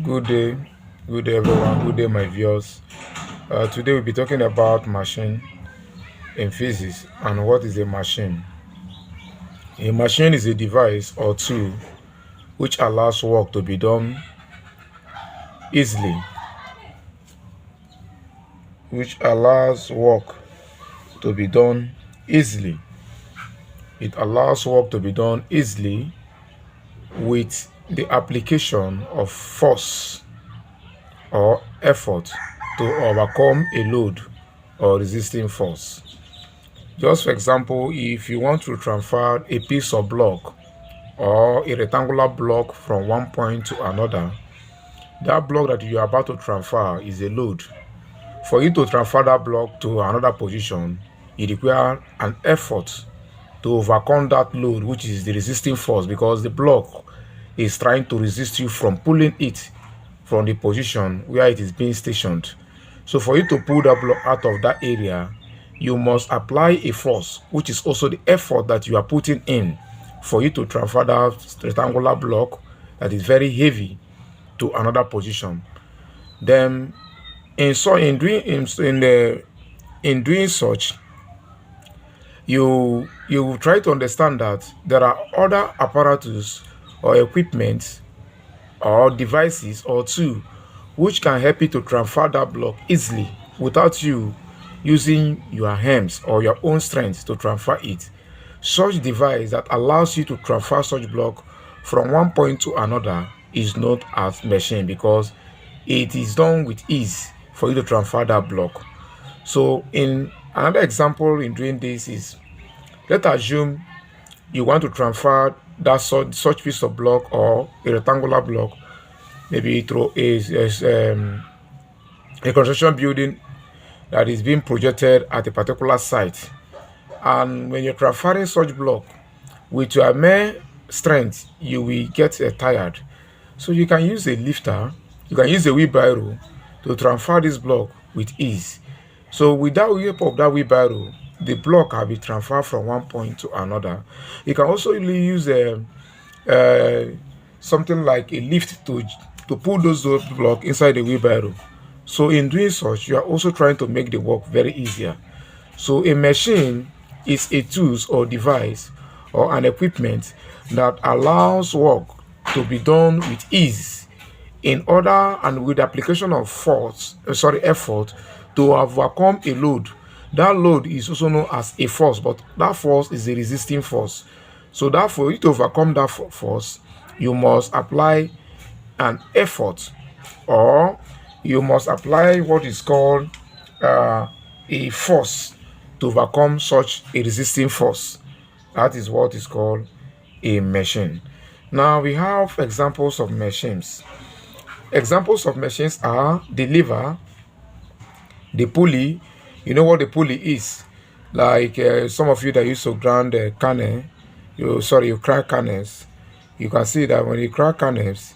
Good day, everyone. Good day, my viewers. Today we'll be talking about machine in physics and what is a machine. A machine is a device or tool which allows work to be done easily, which allows work to be done easily. It allows work to be done easily with the application of force or effort to overcome a load or resisting force. Just for example, if you want to transfer a piece of block or a rectangular block from one point to another, that block that you are about to transfer is a load. For you to transfer that block to another position, it requires an effort to overcome that load, which is the resisting force, because the block is trying to resist you from pulling it from the position where it is being stationed. So for you to pull that block out of that area, you must apply a force, which is also the effort that you are putting in for you to transfer that rectangular block that is very heavy to another position. Then in doing such, you try to understand that there are other apparatus or equipment or devices or tools which can help you to transfer that block easily without you using your hands or your own strength to transfer it. Such device that allows you to transfer such block from one point to another is not as machine, because it is done with ease for you to transfer that block. So in another example in doing this is, let's assume you want to transfer that such piece of block or a rectangular block, maybe through a construction building that is being projected at a particular site. And when you're transferring such block with your mere strength, you will get tired. So you can use a lifter, you can use a wheelbarrow to transfer this block with ease. So with that help of that wheelbarrow, the block can be transferred from one point to another. You can also use something like a lift to pull those blocks inside the wheelbarrow. So in doing such, you are also trying to make the work very easier. So a machine is a tool or device or an equipment that allows work to be done with ease in order and with the application of effort to overcome a load. That load is also known as a force, but that force is a resisting force. So that for you to overcome that force, you must apply an effort, or you must apply what is called a force to overcome such a resisting force. That is what is called a machine. Now we have examples of machines. Examples of machines are the lever, the pulley. You know what the pulley is? Like some of you that used to grind kernel, you crack kernels. You can see that when you crack kernels,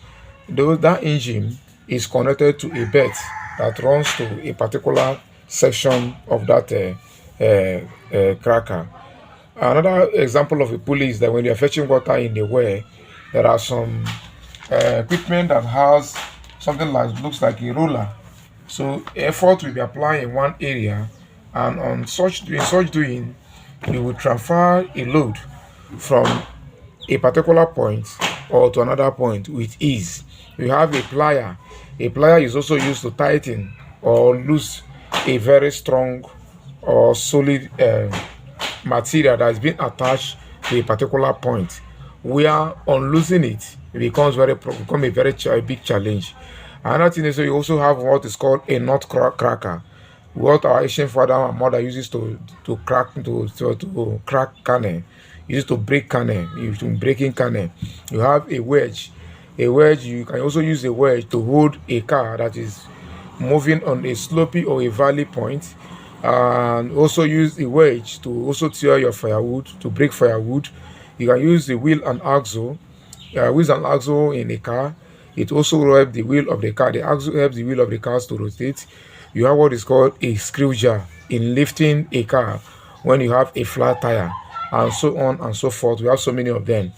that engine is connected to a belt that runs to a particular section of that cracker. Another example of a pulley is that when you're fetching water in the well, there are some equipment that has something like looks like a roller. So effort will be applied in one area, and on such doing, you will transfer a load from a particular point or to another point with ease. You have a plier. A plier is also used to tighten or loose a very strong or solid material that has been attached to a particular point, where on losing it, it becomes become a very big challenge. Another thing is, you also have what is called a nut cracker, what our Asian father and mother uses to crack kernel, uses to break kernel. Breaking kernel, you have a wedge. A wedge, you can also use a wedge to hold a car that is moving on a slopey or a valley point, and also use a wedge to also tear your firewood, to break firewood. You can use the wheel and axle. Wheels and axle in a car, it also helps the wheel of the car. The axle helps the wheel of the cars to rotate. You have what is called a screw jar in lifting a car when you have a flat tire, and so on and so forth. We have so many of them.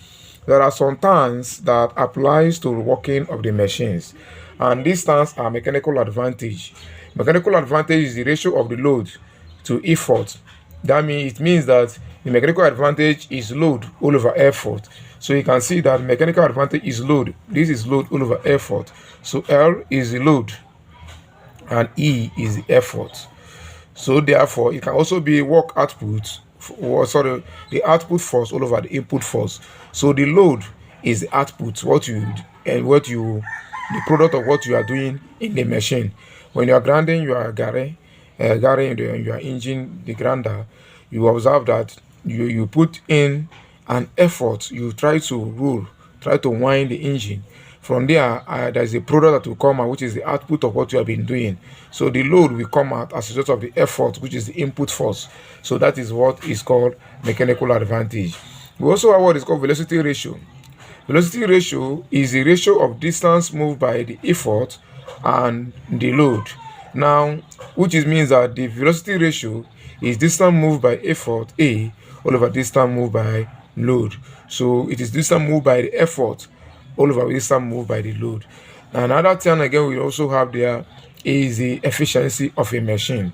there are some terms that applies to working of the machines, and these terms are mechanical advantage. Mechanical advantage is the ratio of the load to effort. That means it means that the mechanical advantage is load all over effort. So you can see that mechanical advantage is load. This is load all over effort. So L is the load and E is the effort. So therefore, it can also be work output, or sorry, the output force all over the input force. So the load is the output, the product of what you are doing in the machine. When you are grinding, you are garring your engine, the grinder. You observe that you put in an effort. You try to roll, try to wind the engine. From there, there's a product that will come out, which is the output of what you have been doing. So the load will come out as a result of the effort, which is the input force. So that is what is called mechanical advantage. We also have what is called velocity ratio. Velocity ratio is the ratio of distance moved by the effort and the load. Now, means that the velocity ratio is distance moved by effort A all over distance moved by load. So it is distance moved by the effort all over distance moved by the load. Another thing again we also have there is the efficiency of a machine.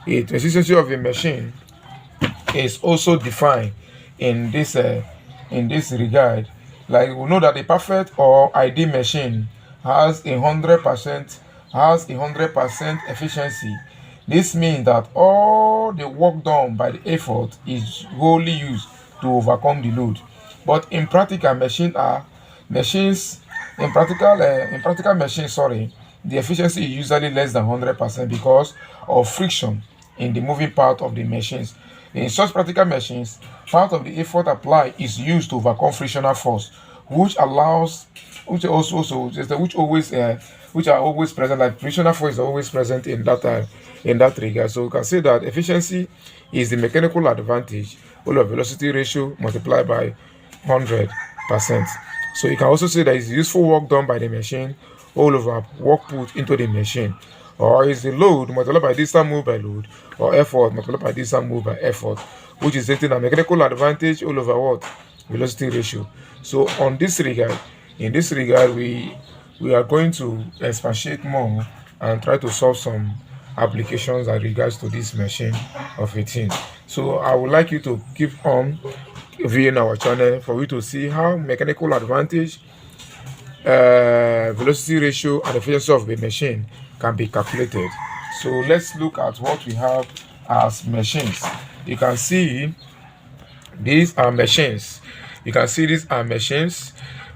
The efficiency of a machine is also defined in this regard. Like we know that a perfect or ideal machine has 100% efficiency. This means that all the work done by the effort is wholly used to overcome the load. But in practical machines, the efficiency is usually less than 100% because of friction in the moving part of the machines. In such practical machines, part of the effort applied is used to overcome frictional force, which are always present. Like frictional force is always present in that regard. So you can say that efficiency is the mechanical advantage all of velocity ratio multiplied by 100%. So you can also say that it's useful work done by the machine all over work put into the machine, or is the load multiplied by distance moved by load, or effort multiplied by distance moved by effort, which is written a mechanical advantage all over what? Velocity ratio. So in this regard, we are going to expatiate more and try to solve some applications in regards to this machine of a thing. So I would like you to keep on viewing our channel for you to see how mechanical advantage, velocity ratio, and efficiency of the machine can be calculated. So let's look at what we have as machines. You can see these are machines.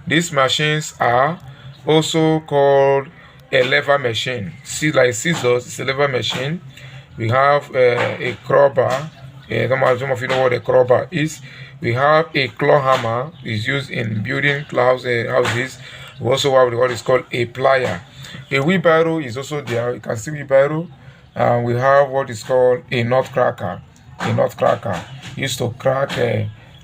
These machines are also called a lever machine. See, like scissors, it's a lever machine. We have a crowbar. Some of you know what a crowbar is. We have a claw hammer, is used in building houses. We also have what is called a plier. A wheelbarrow is also there. You can see wheelbarrow. We have what is called a nut cracker. Used to crack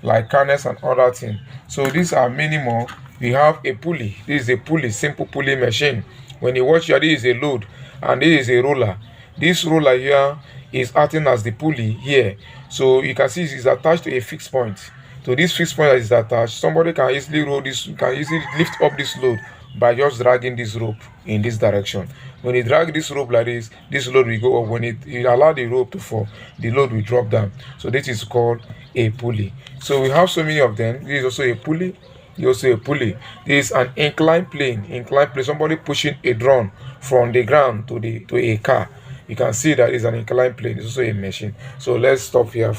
like kernels and other things. So these are many more. We have a pulley. This is a pulley, simple pulley machine. When you watch here, this is a load and this is a roller. This roller here is acting as the pulley here. So you can see it is attached to a fixed point. So this fixed point that is attached, somebody can easily lift up this load by just dragging this rope in this direction. When you drag this rope like this load will go up. When you allow the rope to fall, the load will drop down. So this is called a pulley. So we have so many of them. This is also a pulley. This is an inclined plane. Somebody pushing a drum from the ground to a car. You can see that it's an inclined plane. It's also a machine. So let's stop here.